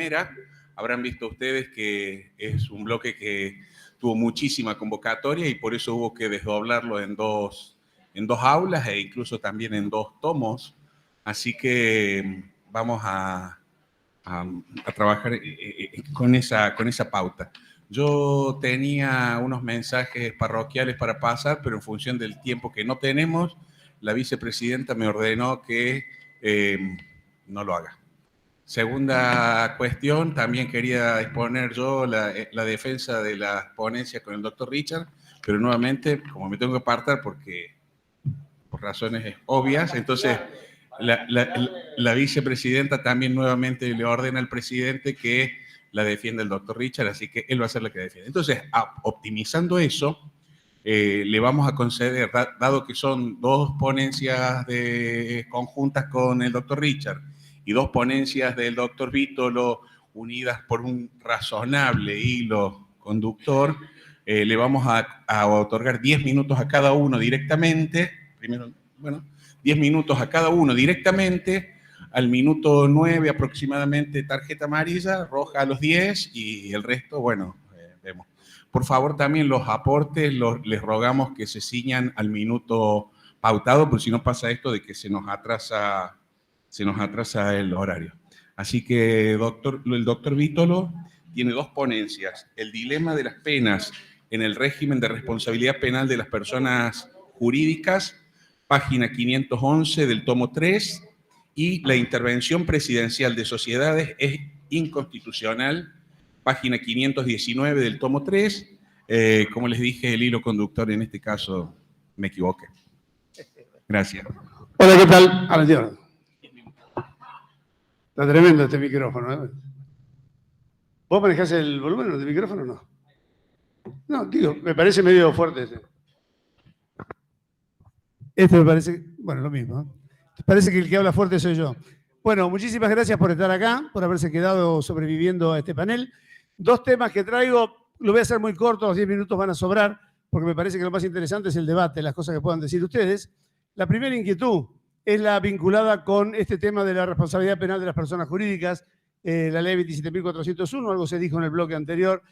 primera. Habrán visto ustedes que es un bloque que tuvo muchísima convocatoria y por eso hubo que desdoblarlo en dos aulas e incluso también en 2 tomos. Así que vamos a trabajar con esa pauta. Yo tenía unos mensajes parroquiales para pasar, pero en función del tiempo que no tenemos, la vicepresidenta me ordenó que no lo haga. Segunda cuestión, también quería exponer yo la defensa de la ponencia con el doctor Richard, pero nuevamente, como me tengo que apartar por razones obvias, entonces la vicepresidenta también nuevamente le ordena al presidente que la defienda el doctor Richard, así que él va a ser la que defiende. Entonces, optimizando eso, le vamos a conceder, dado que son 2 ponencias conjuntas con el doctor Richard y 2 ponencias del doctor Vítolo unidas por un razonable hilo conductor, le vamos a otorgar 10 minutos a cada uno directamente. Primero, 10 minutos a cada uno directamente. Al minuto 9 aproximadamente tarjeta amarilla, roja a los 10 y el resto, vemos. Por favor, también los aportes les rogamos que se ciñan al minuto pautado, porque si no pasa esto de que se nos atrasa el horario. Así que el doctor Vítolo tiene 2 ponencias: el dilema de las penas en el régimen de responsabilidad penal de las personas jurídicas, página 511 del tomo 3, y la intervención presidencial de sociedades es inconstitucional, página 519 del tomo 3. Como les dije, el hilo conductor en este caso me equivoqué. Gracias. Hola, ¿qué tal? Atención. Está tremendo este micrófono, ¿eh? ¿Vos manejás el volumen del micrófono o no? No, digo, me parece medio fuerte ese. Este me parece, bueno, lo mismo, ¿eh? Parece que el que habla fuerte soy yo. Bueno, muchísimas gracias por estar acá, por haberse quedado sobreviviendo a este panel. 2 temas que traigo, lo voy a hacer muy corto, los 10 minutos van a sobrar, porque me parece que lo más interesante es el debate, las cosas que puedan decir ustedes. La primera inquietud es la vinculada con este tema de la responsabilidad penal de las personas jurídicas, la ley 27.401, algo se dijo en el bloque anterior.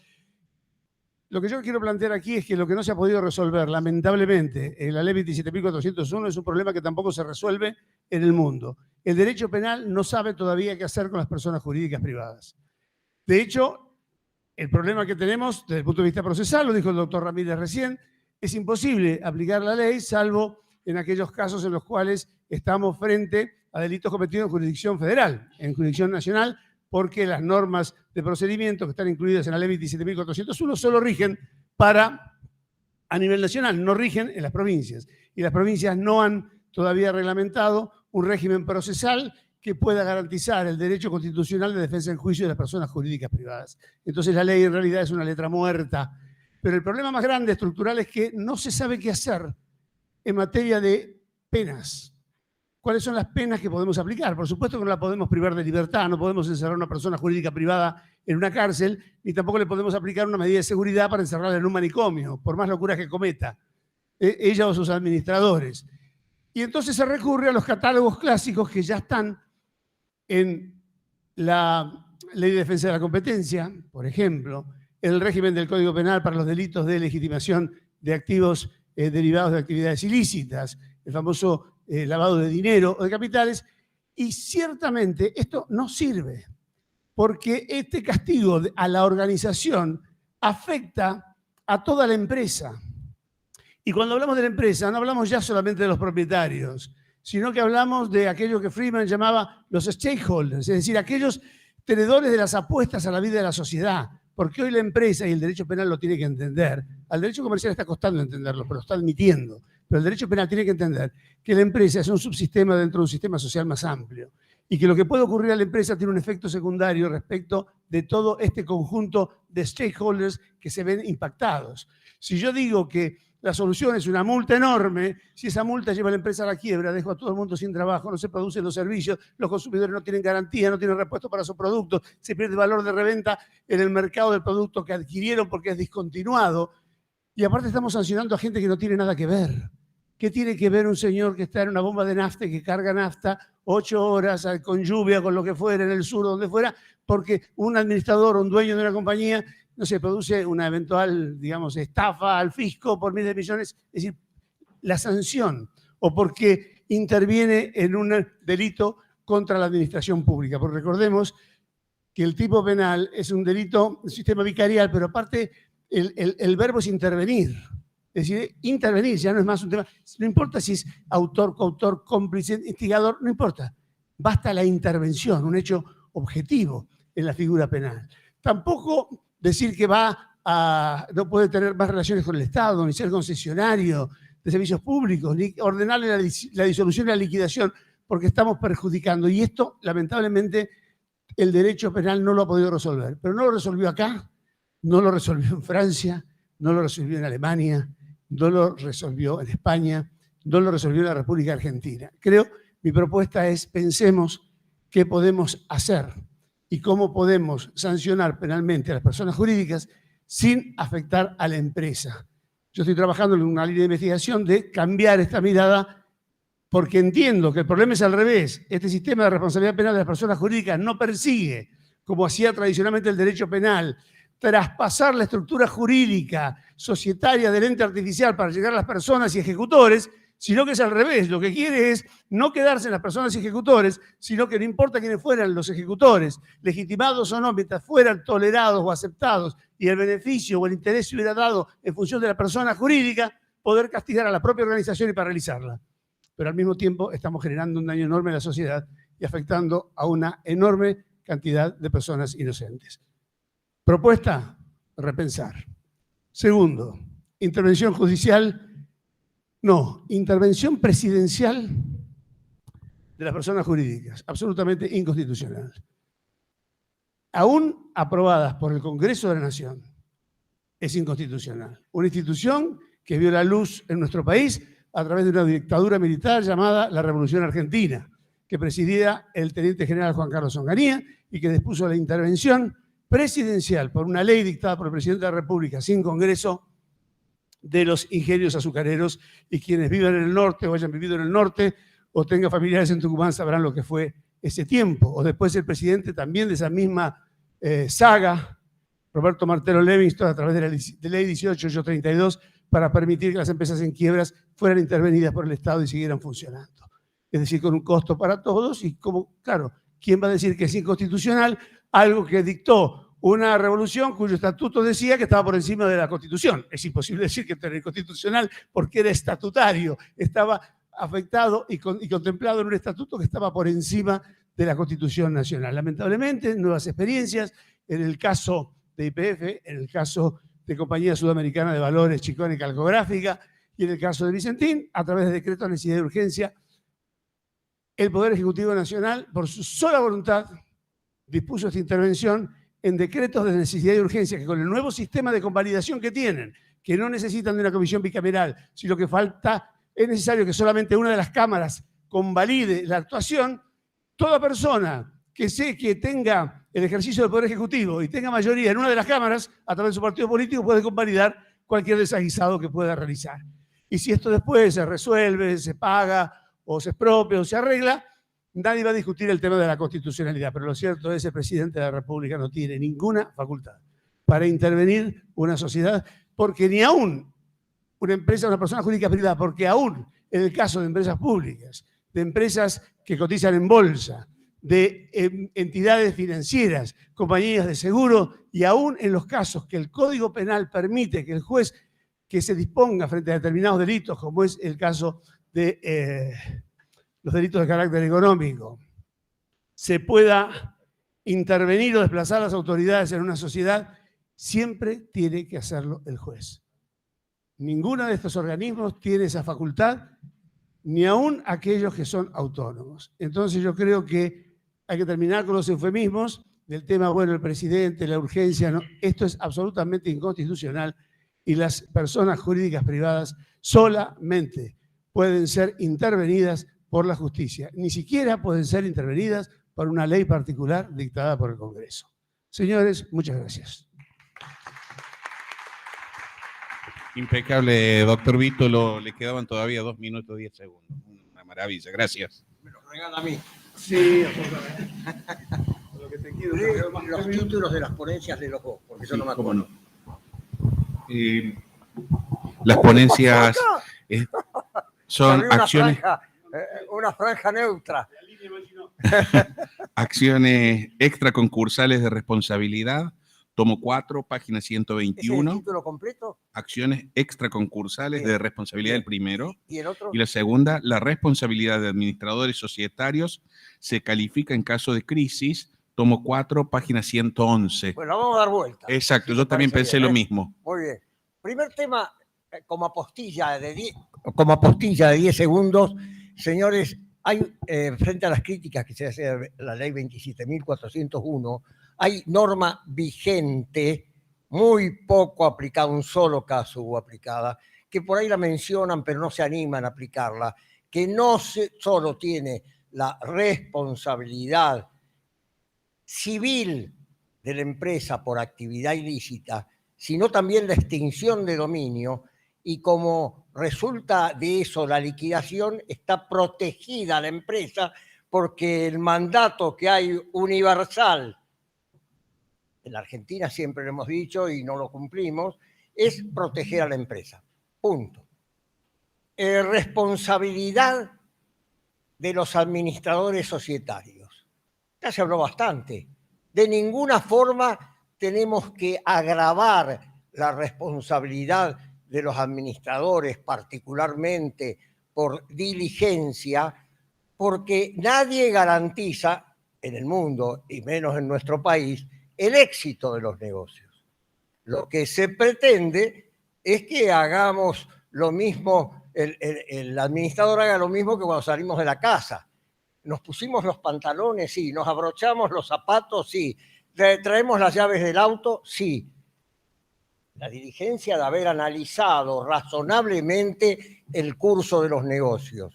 Lo que yo quiero plantear aquí es que lo que no se ha podido resolver, lamentablemente, en la ley 27.401 es un problema que tampoco se resuelve en el mundo. El derecho penal no sabe todavía qué hacer con las personas jurídicas privadas. De hecho, el problema que tenemos desde el punto de vista procesal, lo dijo el doctor Ramírez recién, es imposible aplicar la ley salvo en aquellos casos en los cuales estamos frente a delitos cometidos en jurisdicción federal, en jurisdicción nacional, porque las normas de procedimiento que están incluidas en la ley 27.401 solo rigen a nivel nacional, no rigen en las provincias. Y las provincias no han todavía reglamentado un régimen procesal que pueda garantizar el derecho constitucional de defensa en juicio de las personas jurídicas privadas. Entonces la ley en realidad es una letra muerta. Pero el problema más grande, estructural, es que no se sabe qué hacer en materia de penas. ¿Cuáles son las penas que podemos aplicar? Por supuesto que no la podemos privar de libertad, no podemos encerrar a una persona jurídica privada en una cárcel, ni tampoco le podemos aplicar una medida de seguridad para encerrarla en un manicomio, por más locuras que cometa, ella o sus administradores. Y entonces se recurre a los catálogos clásicos que ya están en la Ley de Defensa de la Competencia, por ejemplo, en el régimen del Código Penal para los delitos de legitimación de activos derivados de actividades ilícitas, el famoso lavado de dinero o de capitales, y ciertamente esto no sirve, porque este castigo a la organización afecta a toda la empresa. Y cuando hablamos de la empresa, no hablamos ya solamente de los propietarios, sino que hablamos de aquello que Friedman llamaba los stakeholders, es decir, aquellos tenedores de las apuestas a la vida de la sociedad, porque hoy la empresa y el derecho penal lo tiene que entender. Al derecho comercial está costando entenderlo, pero lo está admitiendo. Pero el derecho penal tiene que entender que la empresa es un subsistema dentro de un sistema social más amplio y que lo que puede ocurrir a la empresa tiene un efecto secundario respecto de todo este conjunto de stakeholders que se ven impactados. Si yo digo que la solución es una multa enorme, si esa multa lleva a la empresa a la quiebra, dejo a todo el mundo sin trabajo, no se producen los servicios, los consumidores no tienen garantía, no tienen repuesto para sus productos, se pierde valor de reventa en el mercado del producto que adquirieron porque es discontinuado, y aparte estamos sancionando a gente que no tiene nada que ver. ¿Qué tiene que ver un señor que está en una bomba de nafta y que carga nafta 8 horas con lluvia, con lo que fuera, en el sur, donde fuera, porque un administrador o un dueño de una compañía, no sé, produce una eventual, digamos, estafa al fisco por miles de millones? Es decir, la sanción, o porque interviene en un delito contra la administración pública. Porque recordemos que el tipo penal es un delito, un sistema vicarial, pero aparte el verbo es intervenir. Es decir, intervenir ya no es más un tema, no importa si es autor, coautor, cómplice, instigador, no importa. Basta la intervención, un hecho objetivo en la figura penal. Tampoco decir que no puede tener más relaciones con el Estado, ni ser concesionario de servicios públicos, ni ordenarle la disolución y la liquidación, porque estamos perjudicando. Y esto, lamentablemente, el derecho penal no lo ha podido resolver. Pero no lo resolvió acá, no lo resolvió en Francia, no lo resolvió en Alemania, no lo resolvió en España, no lo resolvió en la República Argentina. Mi propuesta es, pensemos qué podemos hacer y cómo podemos sancionar penalmente a las personas jurídicas sin afectar a la empresa. Yo estoy trabajando en una línea de investigación de cambiar esta mirada, porque entiendo que el problema es al revés. Este sistema de responsabilidad penal de las personas jurídicas no persigue, como hacía tradicionalmente el derecho penal, traspasar la estructura jurídica societaria del ente artificial para llegar a las personas y ejecutores, sino que es al revés. Lo que quiere es no quedarse en las personas y ejecutores, sino que no importa quiénes fueran los ejecutores, legitimados o no, mientras fueran tolerados o aceptados y el beneficio o el interés se hubiera dado en función de la persona jurídica, poder castigar a la propia organización y paralizarla. Pero al mismo tiempo estamos generando un daño enorme a la sociedad y afectando a una enorme cantidad de personas inocentes. Propuesta, repensar. Segundo, intervención judicial. No, intervención presidencial de las personas jurídicas, absolutamente inconstitucional. Aún aprobadas por el Congreso de la Nación, es inconstitucional. Una institución que vio la luz en nuestro país a través de una dictadura militar llamada la Revolución Argentina, que presidía el teniente general Juan Carlos Onganía y que dispuso la intervención presidencial por una ley dictada por el presidente de la República sin Congreso de los ingenios azucareros, y quienes vivan en el norte o hayan vivido en el norte o tengan familiares en Tucumán sabrán lo que fue ese tiempo. O después el presidente también de esa misma saga, Roberto Martelo Levingston, a través de la ley 1832, para permitir que las empresas en quiebras fueran intervenidas por el Estado y siguieran funcionando. Es decir, con un costo para todos y como, claro, ¿quién va a decir que es inconstitucional algo que dictó una revolución cuyo estatuto decía que estaba por encima de la Constitución? Es imposible decir que era inconstitucional porque era estatutario, estaba afectado y contemplado en un estatuto que estaba por encima de la Constitución Nacional. Lamentablemente, nuevas experiencias, en el caso de YPF, en el caso de Compañía Sudamericana de Valores, Chicón y Calcográfica, y en el caso de Vicentín, a través de decreto de necesidad de urgencia, el Poder Ejecutivo Nacional, por su sola voluntad, dispuso esta intervención en decretos de necesidad y urgencia, que con el nuevo sistema de convalidación que tienen, que no necesitan de una comisión bicameral, sino que es necesario que solamente una de las cámaras convalide la actuación. Toda persona que tenga el ejercicio del Poder Ejecutivo y tenga mayoría en una de las cámaras, a través de su partido político, puede convalidar cualquier desaguisado que pueda realizar. Y si esto después se resuelve, se paga, o se expropia, o se arregla, nadie va a discutir el tema de la constitucionalidad. Pero lo cierto es que el presidente de la República no tiene ninguna facultad para intervenir una sociedad, porque ni aún una empresa, una persona jurídica privada, porque aún en el caso de empresas públicas, de empresas que cotizan en bolsa, de entidades financieras, compañías de seguro, y aún en los casos que el Código Penal permite que el juez que se disponga frente a determinados delitos, como es el caso de los delitos de carácter económico, se pueda intervenir o desplazar a las autoridades en una sociedad, siempre tiene que hacerlo el juez. Ninguno de estos organismos tiene esa facultad, ni aún aquellos que son autónomos. Entonces yo creo que hay que terminar con los eufemismos del tema, bueno, el presidente, la urgencia, no. Esto es absolutamente inconstitucional y las personas jurídicas privadas solamente pueden ser intervenidas por la justicia. Ni siquiera pueden ser intervenidas por una ley particular dictada por el Congreso. Señores, muchas gracias. Impecable, doctor Vítolo. Le quedaban todavía 2 minutos 10 segundos. Una maravilla, gracias. Me lo regala a mí. Sí, Lo que te quiero, los títulos de las ponencias de los dos, porque yo no me acuerdo. Las ponencias son Había acciones, una franja neutra. acciones extraconcursales de responsabilidad, tomo 4, página ¿Ese es el 121. título completo? Acciones extraconcursales Bien. de responsabilidad Bien. del primero. ¿Y el otro? Y la segunda, la responsabilidad de administradores societarios se califica en caso de crisis, tomo 4, página 111. Bueno, vamos a dar vuelta. Exacto, si yo te también parece pensé bien, lo mismo. Muy bien. Primer tema, como apostilla de 10 segundos, señores, hay frente a las críticas que se hace a la ley 27.401, hay norma vigente, muy poco aplicada, un solo caso hubo aplicada, que por ahí la mencionan pero no se animan a aplicarla, que no solo tiene la responsabilidad civil de la empresa por actividad ilícita, sino también la extinción de dominio, y como resulta de eso la liquidación, está protegida la empresa porque el mandato que hay universal, en la Argentina siempre lo hemos dicho y no lo cumplimos, es proteger a la empresa. Punto. Responsabilidad de los administradores societarios. Ya se habló bastante. De ninguna forma tenemos que agravar la responsabilidad de los administradores, particularmente por diligencia, porque nadie garantiza en el mundo, y menos en nuestro país, el éxito de los negocios. Lo que se pretende es que hagamos lo mismo, el administrador haga lo mismo que cuando salimos de la casa. Nos pusimos los pantalones, sí. Nos abrochamos los zapatos, sí. Traemos las llaves del auto, sí. La diligencia de haber analizado razonablemente el curso de los negocios.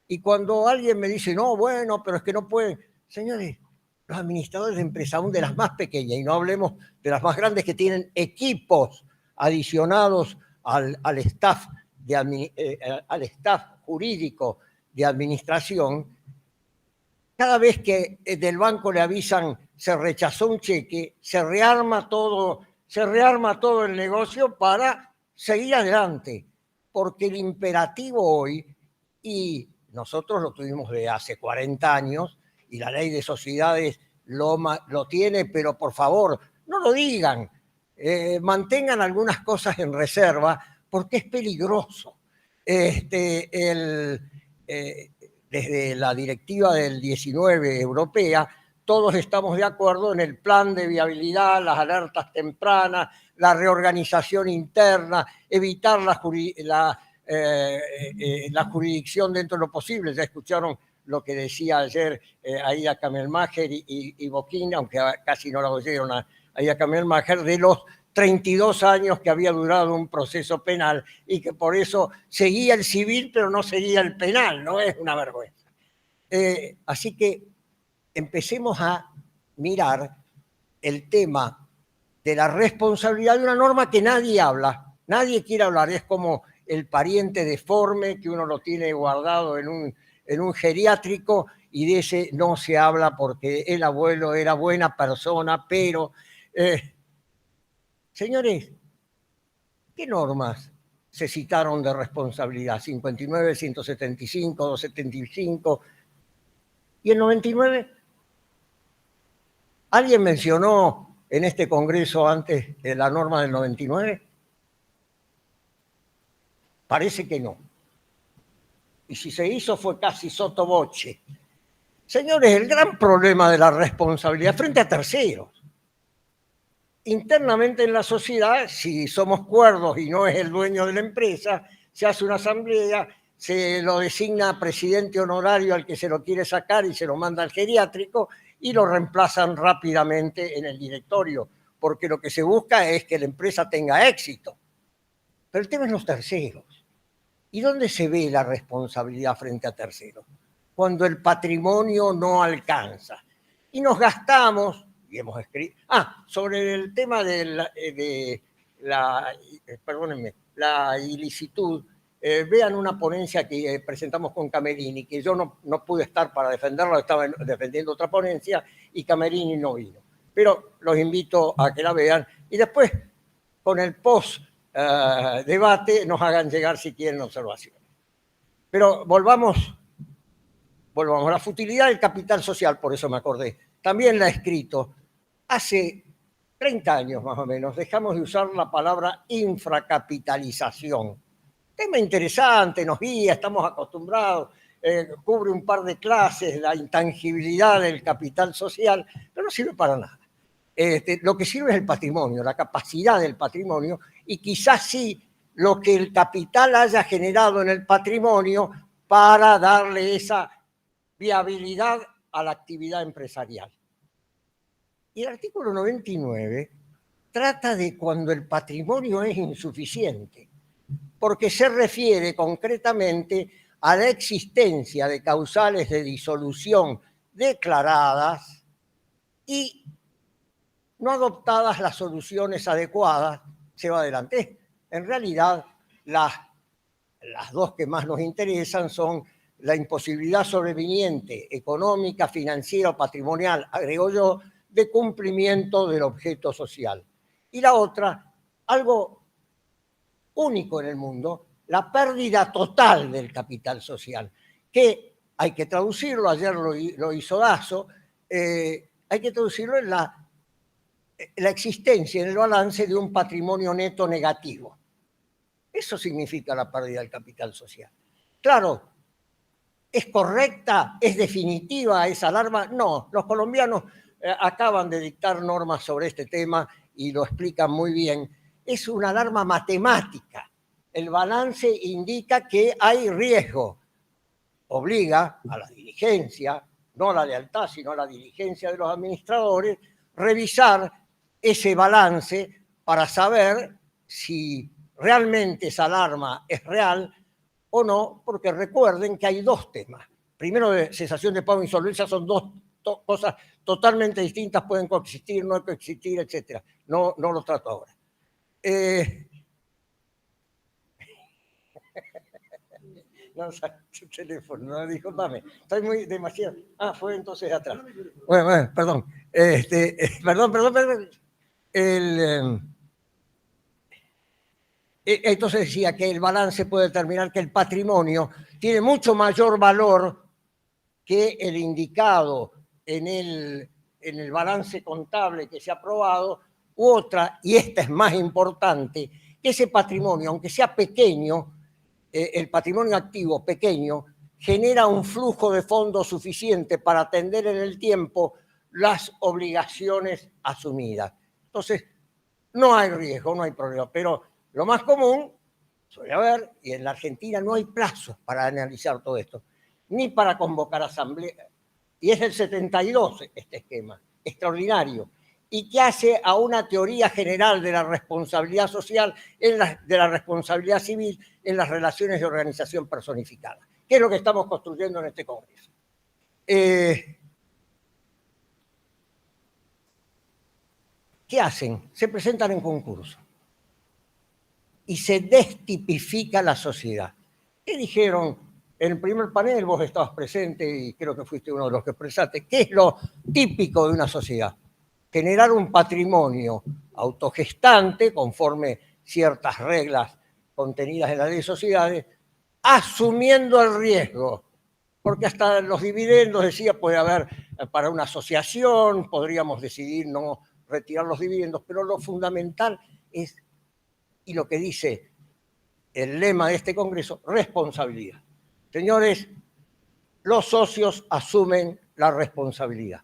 Y cuando alguien me dice, no, bueno, pero es que no pueden. Señores, los administradores de empresa, aún de las más pequeñas, y no hablemos de las más grandes que tienen equipos adicionados al staff jurídico de administración, cada vez que del banco le avisan se rechazó un cheque, se rearma todo el negocio para seguir adelante, porque el imperativo hoy, y nosotros lo tuvimos de hace 40 años, y la ley de sociedades lo tiene, pero por favor, no lo digan, mantengan algunas cosas en reserva, porque es peligroso. Desde la directiva del 19 europea, todos estamos de acuerdo en el plan de viabilidad, las alertas tempranas, la reorganización interna, evitar la jurisdicción dentro de lo posible. Ya escucharon lo que decía ayer Aida Kamelmacher y Boquín, aunque casi no la oyeron a Aida Kamelmacher, de los 32 años que había durado un proceso penal y que por eso seguía el civil pero no seguía el penal, ¿no? Es una vergüenza. Así que empecemos a mirar el tema de la responsabilidad de una norma que nadie habla, nadie quiere hablar, es como el pariente deforme que uno lo tiene guardado en un geriátrico y de ese no se habla porque el abuelo era buena persona, pero... Señores, ¿qué normas se citaron de responsabilidad? 59, 175, 275 y el 99. ¿Alguien mencionó en este congreso antes la norma del 99? Parece que no. Y si se hizo fue casi sotto voce. Señores, el gran problema de la responsabilidad frente a terceros. Internamente en la sociedad, si somos cuerdos y no es el dueño de la empresa, se hace una asamblea, se lo designa presidente honorario al que se lo quiere sacar y se lo manda al geriátrico y lo reemplazan rápidamente en el directorio, porque lo que se busca es que la empresa tenga éxito. Pero el tema es los terceros. ¿Y dónde se ve la responsabilidad frente a terceros? Cuando el patrimonio no alcanza. Y nos gastamos... y hemos escrito... sobre el tema perdónenme, la ilicitud, vean una ponencia que presentamos con Camerini, que yo no pude estar para defenderla, estaba defendiendo otra ponencia y Camerini no vino. Pero los invito a que la vean y después, con el post-debate, nos hagan llegar si quieren observaciones. Pero volvamos a la futilidad del capital social, por eso me acordé. También la he escrito. Hace 30 años más o menos dejamos de usar la palabra infracapitalización. Tema interesante, nos guía, estamos acostumbrados, cubre un par de clases, la intangibilidad del capital social, pero no sirve para nada. Lo que sirve es el patrimonio, la capacidad del patrimonio, y quizás sí lo que el capital haya generado en el patrimonio para darle esa viabilidad a la actividad empresarial. Y el artículo 99 trata de cuando el patrimonio es insuficiente, porque se refiere concretamente a la existencia de causales de disolución declaradas y no adoptadas las soluciones adecuadas, se va adelante. En realidad, las dos que más nos interesan son la imposibilidad sobreviniente económica, financiera o patrimonial, agrego yo, de cumplimiento del objeto social. Y la otra, algo único en el mundo, la pérdida total del capital social, que hay que traducirlo, ayer lo hizo Dazo, hay que traducirlo en la existencia en el balance de un patrimonio neto negativo. Eso significa la pérdida del capital social. Claro, ¿es correcta? ¿Es definitiva esa alarma? No, los colombianos acaban de dictar normas sobre este tema y lo explican muy bien. Es una alarma matemática. El balance indica que hay riesgo. Obliga a la diligencia, no a la lealtad, sino a la diligencia de los administradores, revisar ese balance para saber si realmente esa alarma es real o no, porque recuerden que hay dos temas. Primero, de cesación de pago e insolvencia son dos cosas totalmente distintas, pueden coexistir, no coexistir, etc. No lo trato ahora. No, su teléfono, no, discúlpame, estoy demasiado. Fue entonces atrás. Bueno, perdón. Perdón. Entonces decía que el balance puede determinar que el patrimonio tiene mucho mayor valor que el indicado en el balance contable que se ha aprobado, u otra, y esta es más importante, que ese patrimonio, aunque sea pequeño, el patrimonio activo pequeño, genera un flujo de fondos suficiente para atender en el tiempo las obligaciones asumidas. Entonces, no hay riesgo, no hay problema, pero lo más común, suele haber, y en la Argentina no hay plazos para analizar todo esto, ni para convocar asamblea. Y es del 72 este esquema, extraordinario, y que hace a una teoría general de la responsabilidad social, de la responsabilidad civil en las relaciones de organización personificada, que es lo que estamos construyendo en este Congreso. ¿Qué hacen? Se presentan en concurso y se destipifica la sociedad. ¿Qué dijeron? En el primer panel vos estabas presente y creo que fuiste uno de los que expresaste. ¿Qué es lo típico de una sociedad? Generar un patrimonio autogestante, conforme ciertas reglas contenidas en la ley de sociedades, asumiendo el riesgo. Porque hasta los dividendos, decía, puede haber para una asociación, podríamos decidir no retirar los dividendos, pero lo fundamental es, y lo que dice el lema de este Congreso, responsabilidad. Señores, los socios asumen la responsabilidad.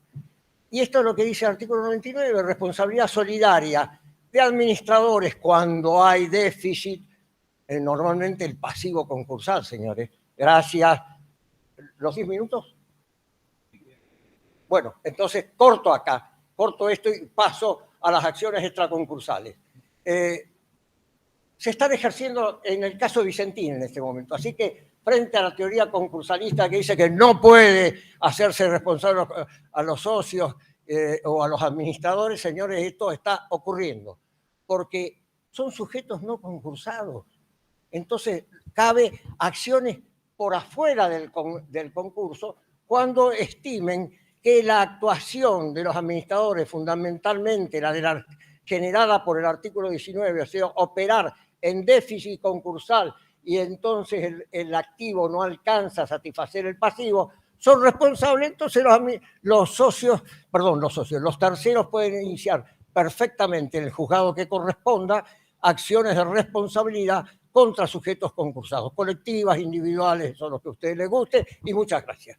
Y esto es lo que dice el artículo 99, responsabilidad solidaria de administradores cuando hay déficit, normalmente el pasivo concursal, señores. Gracias. ¿Los 10 minutos? Bueno, entonces corto acá, corto esto y paso a las acciones extraconcursales. Se están ejerciendo en el caso Vicentín en este momento, así que frente a la teoría concursalista que dice que no puede hacerse responsable a los socios o a los administradores, señores, esto está ocurriendo, porque son sujetos no concursados. Entonces, cabe acciones por afuera del concurso cuando estimen que la actuación de los administradores, fundamentalmente la generada por el artículo 19, o sea, operar en déficit concursal y entonces el activo no alcanza a satisfacer el pasivo, son responsables, entonces los terceros pueden iniciar perfectamente en el juzgado que corresponda acciones de responsabilidad contra sujetos concursados, colectivas, individuales, son los que a ustedes les guste, y muchas gracias.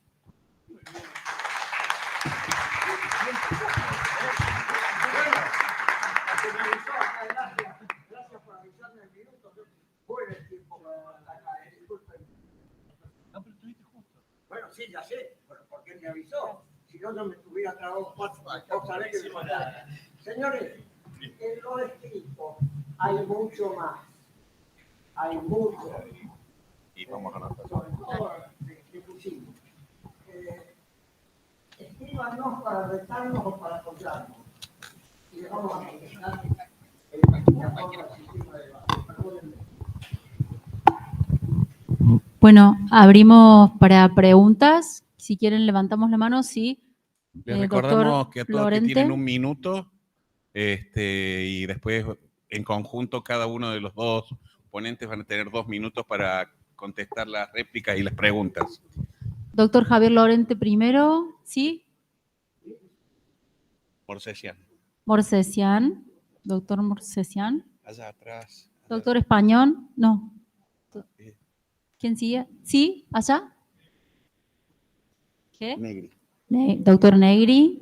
Gracias por avisarme el minuto. Bueno, el tiempo disculpen. No, pero estuviste justo. Bueno, sí, ya sé, pero ¿por qué me avisó? Si no, no me estuviera tragado cuatro cosas que me faltaban. Señores, en lo escrito hay mucho más. Hay mucho. Y vamos a notar. Sobre todo que pusimos. Escríbanos para retarnos o para apoyarnos. Y le vamos a contestar Bueno, abrimos para preguntas. Si quieren, levantamos la mano, sí. Les recordamos Doctor que a todos que Lorente. tienen un minuto y después en conjunto cada uno de los dos ponentes van a tener 2 minutos para contestar las réplicas y las preguntas. Doctor Javier Lorente primero, ¿sí? Morsesian. Morsesian. Doctor Morsesian. Allá atrás. Doctor Español, no. ¿Quién sigue? ¿Sí? ¿Allá? ¿Qué? Negri. Doctor Negri.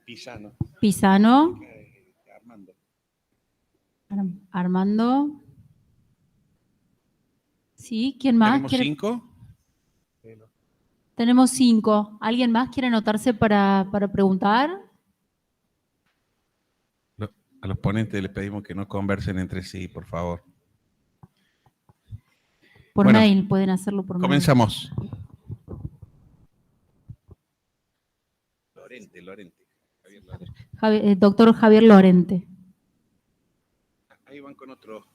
Pisano. Pisano. Armando. Armando. ¿Sí? ¿Quién más? ¿Tenemos 5? Tenemos 5. ¿Alguien más quiere anotarse para preguntar? A los ponentes les pedimos que no conversen entre sí, por favor. Por Bueno, mail, pueden hacerlo por mail. Comenzamos. Lorente. Javier Lorente. Doctor Javier Lorente. Ahí van con otro.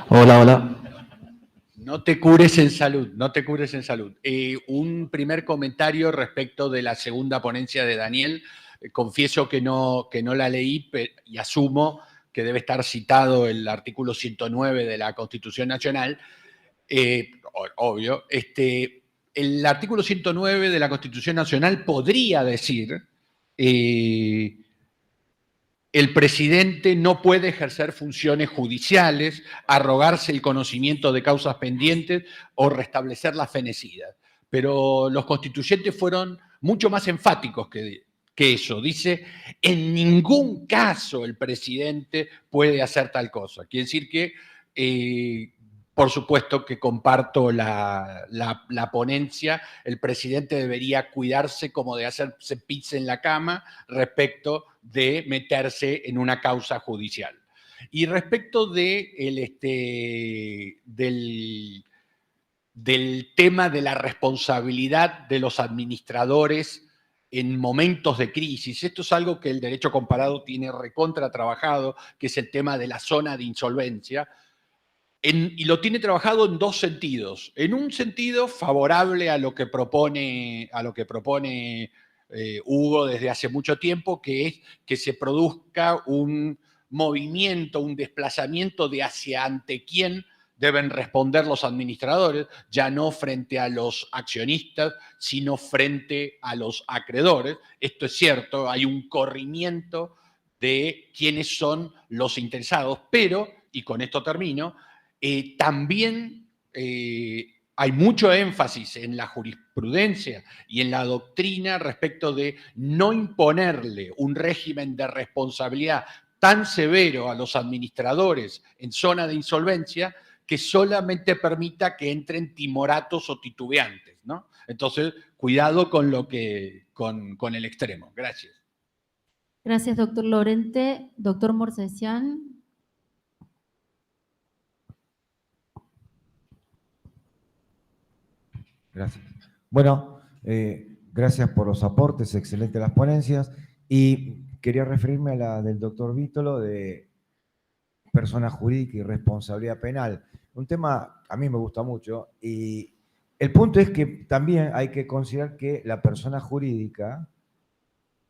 Hola. No te cures en salud. Un primer comentario respecto de la segunda ponencia de Daniel. Confieso que no la leí y asumo que debe estar citado el artículo 109 de la Constitución Nacional. Obvio. El artículo 109 de la Constitución Nacional podría decir el presidente no puede ejercer funciones judiciales, arrogarse el conocimiento de causas pendientes o restablecer las fenecidas. Pero los constituyentes fueron mucho más enfáticos que eso. Dice, en ningún caso el presidente puede hacer tal cosa. Quiere decir que, por supuesto que comparto la ponencia, el presidente debería cuidarse como de hacerse pis en la cama respecto de meterse en una causa judicial. Y respecto del tema de la responsabilidad de los administradores en momentos de crisis, esto es algo que el derecho comparado tiene recontra trabajado, que es el tema de la zona de insolvencia, y lo tiene trabajado en 2 sentidos. En un sentido favorable a lo que propone Hugo desde hace mucho tiempo, que es que se produzca un movimiento, un desplazamiento de hacia ante quién deben responder los administradores, ya no frente a los accionistas, sino frente a los acreedores. Esto es cierto, hay un corrimiento de quiénes son los interesados, pero, y con esto termino, también hay mucho énfasis en la jurisprudencia y en la doctrina respecto de no imponerle un régimen de responsabilidad tan severo a los administradores en zona de insolvencia que solamente permita que entren timoratos o titubeantes, ¿no? Entonces, cuidado con el extremo. Gracias. Gracias, doctor Lorente. Doctor Morsesian. Gracias. Bueno, Gracias por los aportes, excelentes las ponencias. Y quería referirme a la del doctor Vítolo de persona jurídica y responsabilidad penal. Un tema a mí me gusta mucho y el punto es que también hay que considerar que la persona jurídica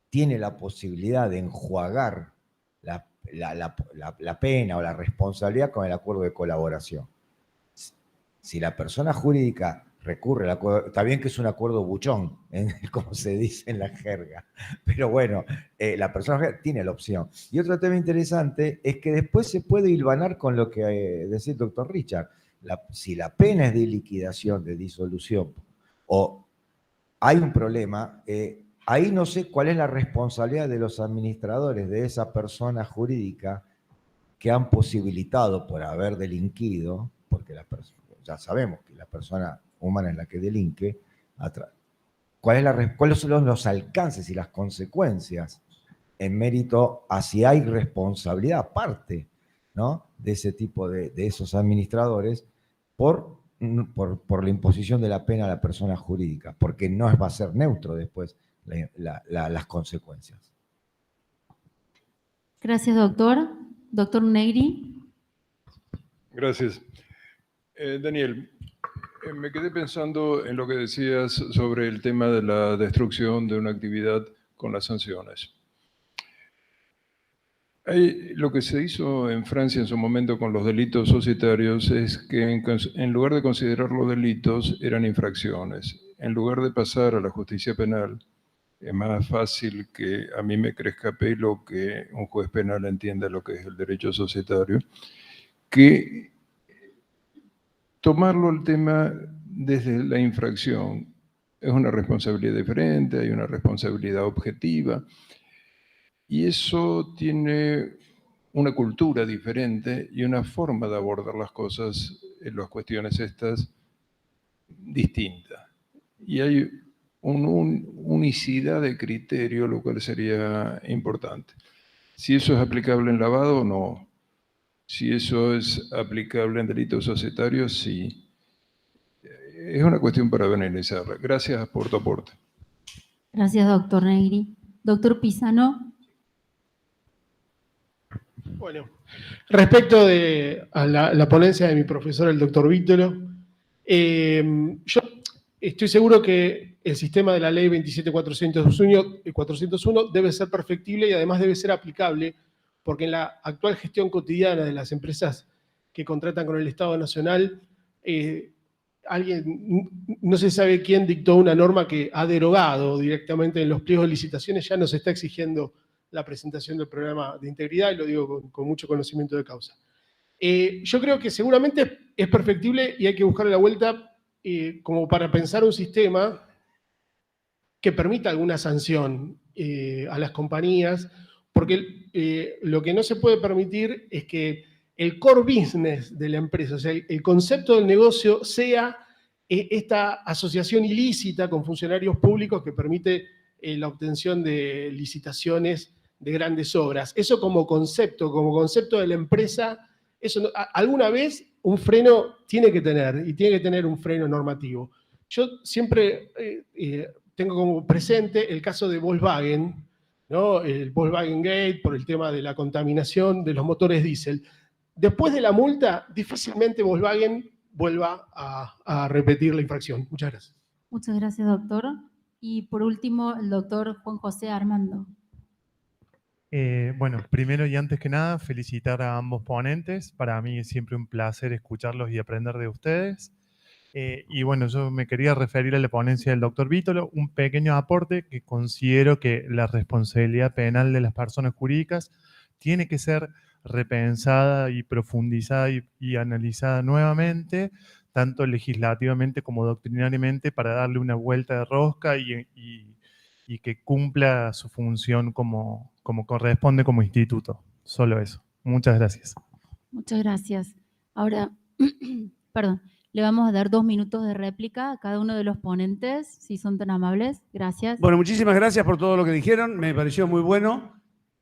tiene la posibilidad de enjuagar la pena o la responsabilidad con el acuerdo de colaboración. Si la persona jurídica recurre al acuerdo, está bien que es un acuerdo buchón, como se dice en la jerga, pero bueno, la persona jurídica tiene la opción. Y otro tema interesante es que después se puede hilvanar con lo que decía el doctor Richard. Si la pena es de liquidación, de disolución, o hay un problema, ahí no sé cuál es la responsabilidad de los administradores de esa persona jurídica que han posibilitado por haber delinquido, porque ya sabemos que la persona humana es la que delinque, ¿cuáles son los alcances y las consecuencias en mérito a si hay responsabilidad aparte, ¿no?, de ese tipo de esos administradores por la imposición de la pena a la persona jurídica, porque no va a ser neutro después las consecuencias. Gracias, doctor. Doctor Negri. Gracias. Daniel, me quedé pensando en lo que decías sobre el tema de la destrucción de una actividad con las sanciones. Lo que se hizo en Francia en su momento con los delitos societarios es que en lugar de considerarlos delitos, eran infracciones. En lugar de pasar a la justicia penal, es más fácil que a mí me crezca pelo que un juez penal entienda lo que es el derecho societario, que tomarlo el tema desde la infracción. Es una responsabilidad diferente, hay una responsabilidad objetiva, y eso tiene una cultura diferente y una forma de abordar las cosas, en las cuestiones estas, distinta. Y hay una unicidad de criterio, lo cual sería importante. Si eso es aplicable en lavado, no. Si eso es aplicable en delitos societarios, sí. Es una cuestión para analizarla. Gracias por tu aporte. Gracias, doctor Negri. Doctor Pisano. Bueno, respecto a la ponencia de mi profesor, el doctor Vítolo, yo estoy seguro que el sistema de la ley 27401 debe ser perfectible y además debe ser aplicable, porque en la actual gestión cotidiana de las empresas que contratan con el Estado Nacional, no se sabe quién dictó una norma que ha derogado directamente en los pliegos de licitaciones, ya no se está exigiendo la presentación del programa de integridad, y lo digo con mucho conocimiento de causa. Yo creo que seguramente es perfectible y hay que buscarle la vuelta como para pensar un sistema que permita alguna sanción a las compañías, porque lo que no se puede permitir es que el core business de la empresa, o sea, el concepto del negocio sea esta asociación ilícita con funcionarios públicos que permite la obtención de licitaciones de grandes obras. Eso como concepto de la empresa, eso alguna vez un freno tiene que tener, y tiene que tener un freno normativo. Yo siempre tengo como presente el caso de Volkswagen, ¿no? El Volkswagen Gate, por el tema de la contaminación de los motores diésel. Después de la multa, difícilmente Volkswagen vuelva a repetir la infracción. Muchas gracias. Muchas gracias, doctor. Y por último, el doctor Juan José Armando. Bueno, primero y antes que nada, felicitar a ambos ponentes. Para mí es siempre un placer escucharlos y aprender de ustedes. Y bueno, yo me quería referir a la ponencia del doctor Vítolo, un pequeño aporte que considero que la responsabilidad penal de las personas jurídicas tiene que ser repensada y profundizada y analizada nuevamente, tanto legislativamente como doctrinariamente, para darle una vuelta de rosca y que cumpla su función como corresponde como instituto. Solo eso. Muchas gracias. Muchas gracias. Ahora, perdón, le vamos a dar 2 minutos de réplica a cada uno de los ponentes, si son tan amables. Gracias. Bueno, muchísimas gracias por todo lo que dijeron. Me pareció muy bueno.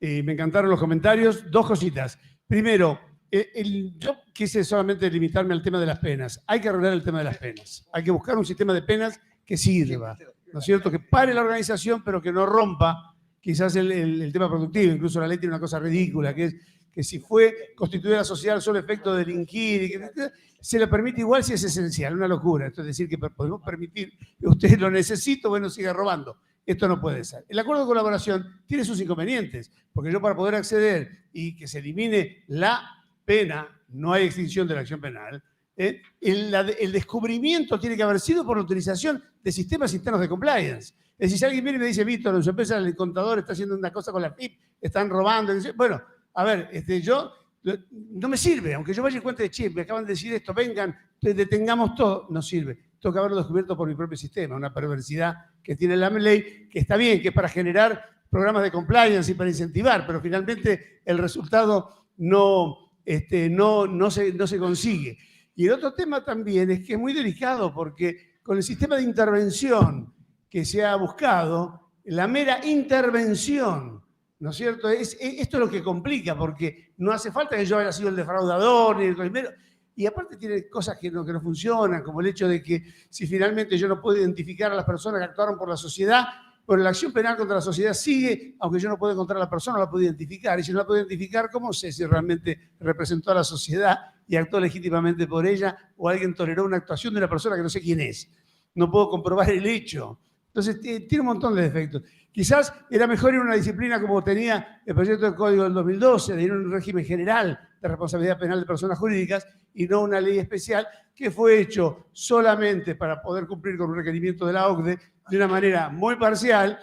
Me encantaron los comentarios. 2 cositas. Primero, yo quise solamente limitarme al tema de las penas. Hay que arreglar el tema de las penas. Hay que buscar un sistema de penas que sirva. ¿no es cierto? Que pare la organización, pero que no rompa quizás el tema productivo. Incluso la ley tiene una cosa ridícula, que es que si fue constituida la sociedad al solo efecto de delinquir, se le permite igual si es esencial, una locura. Esto es decir, que podemos permitir que usted lo necesite, bueno, siga robando. Esto no puede ser. El acuerdo de colaboración tiene sus inconvenientes, porque yo para poder acceder y que se elimine la pena, no hay extinción de la acción penal, el descubrimiento tiene que haber sido por la utilización de sistemas internos de compliance. Es decir, si alguien viene y me dice, Víctor, en su empresa el contador está haciendo una cosa con la FIP, están robando, bueno, a ver, yo no me sirve, aunque yo vaya en cuenta de chip, me acaban de decir esto, vengan, detengamos todo, no sirve. Tengo que haberlo descubierto por mi propio sistema, una perversidad que tiene la ley, que está bien, que es para generar programas de compliance y para incentivar, pero finalmente el resultado no se consigue. Y el otro tema también es que es muy delicado porque con el sistema de intervención que se ha buscado, la mera intervención, ¿no es cierto? Esto es lo que complica, porque no hace falta que yo haya sido el defraudador ni el primero. Y aparte tiene cosas que no funcionan, como el hecho de que si finalmente yo no puedo identificar a las personas que actuaron por la sociedad, bueno, la acción penal contra la sociedad sigue, aunque yo no puedo encontrar a la persona, no la puedo identificar. Y si no la puedo identificar, ¿cómo sé si realmente representó a la sociedad y actuó legítimamente por ella o alguien toleró una actuación de una persona que no sé quién es? No puedo comprobar el hecho. Entonces, tiene un montón de defectos. Quizás era mejor ir a una disciplina como tenía el proyecto de código del 2012, de ir a un régimen general de responsabilidad penal de personas jurídicas y no una ley especial que fue hecho solamente para poder cumplir con un requerimiento de la OCDE de una manera muy parcial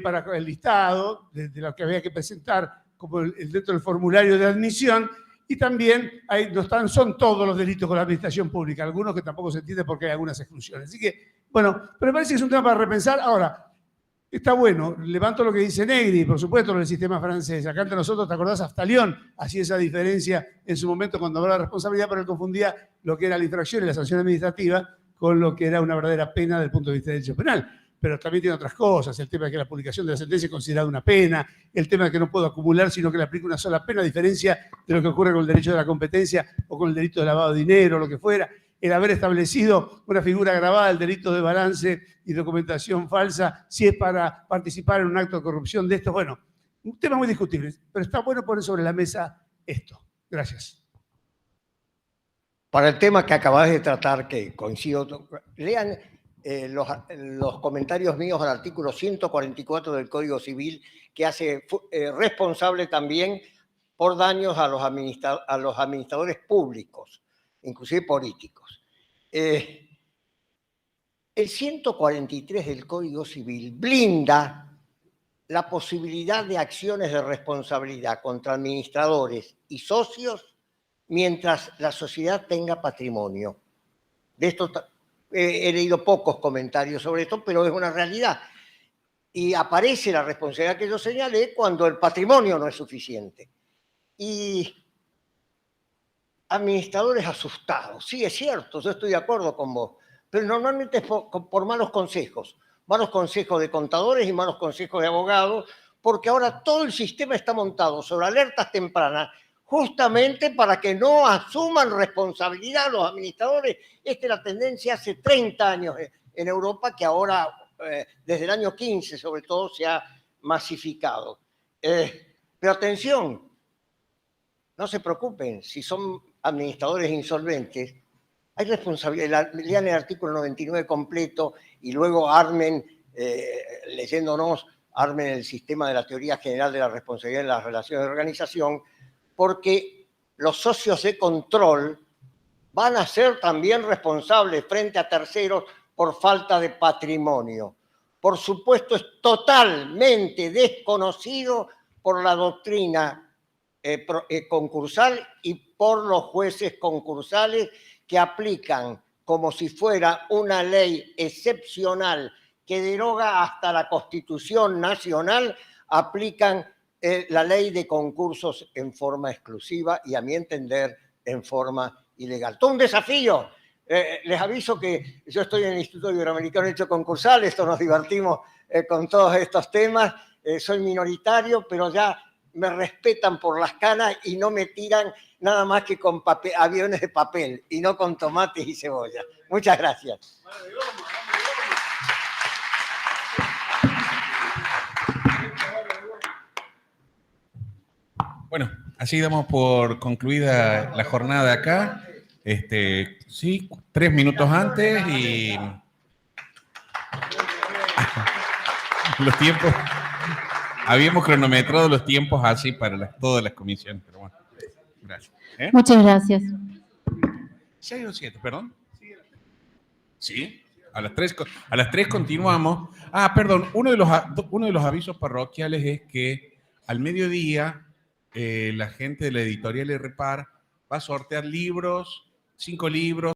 para el listado de lo que había que presentar como dentro del formulario de admisión. Y también son todos los delitos con la administración pública, algunos que tampoco se entiende porque hay algunas exclusiones. Así que, bueno, pero me parece que es un tema para repensar. Ahora, está bueno, levanto lo que dice Negri, por supuesto, lo del sistema francés. Acá entre nosotros, ¿te acordás? Aftalión hacía esa diferencia en su momento cuando hablaba de responsabilidad, pero él confundía lo que era la infracción y la sanción administrativa con lo que era una verdadera pena desde el punto de vista del derecho penal. Pero también tiene otras cosas, el tema de que la publicación de la sentencia es considerada una pena, el tema de que no puedo acumular, sino que le aplico una sola pena, a diferencia de lo que ocurre con el derecho de la competencia o con el delito de lavado de dinero, o lo que fuera. El haber establecido una figura agravada del delito de balance y documentación falsa, si es para participar en un acto de corrupción de esto, bueno, un tema muy discutible, pero está bueno poner sobre la mesa esto. Gracias. Para el tema que acabas de tratar, que coincido, lean los comentarios míos al artículo 144 del Código Civil, que hace responsable también por daños a los administradores públicos, inclusive políticos. El 143 del Código Civil blinda la posibilidad de acciones de responsabilidad contra administradores y socios mientras la sociedad tenga patrimonio. De esto he leído pocos comentarios sobre esto, pero es una realidad. Y aparece la responsabilidad que yo señalé cuando el patrimonio no es suficiente. Y administradores asustados. Sí, es cierto, yo estoy de acuerdo con vos, pero normalmente es por malos consejos de contadores y malos consejos de abogados, porque ahora todo el sistema está montado sobre alertas tempranas, justamente para que no asuman responsabilidad los administradores. Esta es la tendencia hace 30 años en Europa, que ahora, desde el año 15 sobre todo, se ha masificado. Pero atención, no se preocupen, si son administradores insolventes, hay responsabilidad. Lean el artículo 99 completo y luego armen, leyéndonos, armen el sistema de la teoría general de la responsabilidad en las relaciones de organización, porque los socios de control van a ser también responsables frente a terceros por falta de patrimonio. Por supuesto, es totalmente desconocido por la doctrina concursal y por los jueces concursales, que aplican como si fuera una ley excepcional que deroga hasta la Constitución Nacional, aplican la ley de concursos en forma exclusiva y, a mi entender, en forma ilegal. Todo un desafío. Les aviso que yo estoy en el Instituto Iberoamericano de Derecho Concursal, esto nos divertimos con todos estos temas, soy minoritario, pero ya me respetan por las canas y no me tiran nada más que con aviones de papel y no con tomates y cebolla. Muchas gracias. Bueno, así damos por concluida la jornada acá. Sí, 3 minutos antes y los tiempos. Habíamos cronometrado los tiempos así para todas las comisiones, pero bueno, gracias. Muchas gracias. 6 o 7, perdón. Sí, a las 3 continuamos. Perdón, uno de los avisos parroquiales es que al mediodía la gente de la editorial Repar va a sortear libros, 5 libros.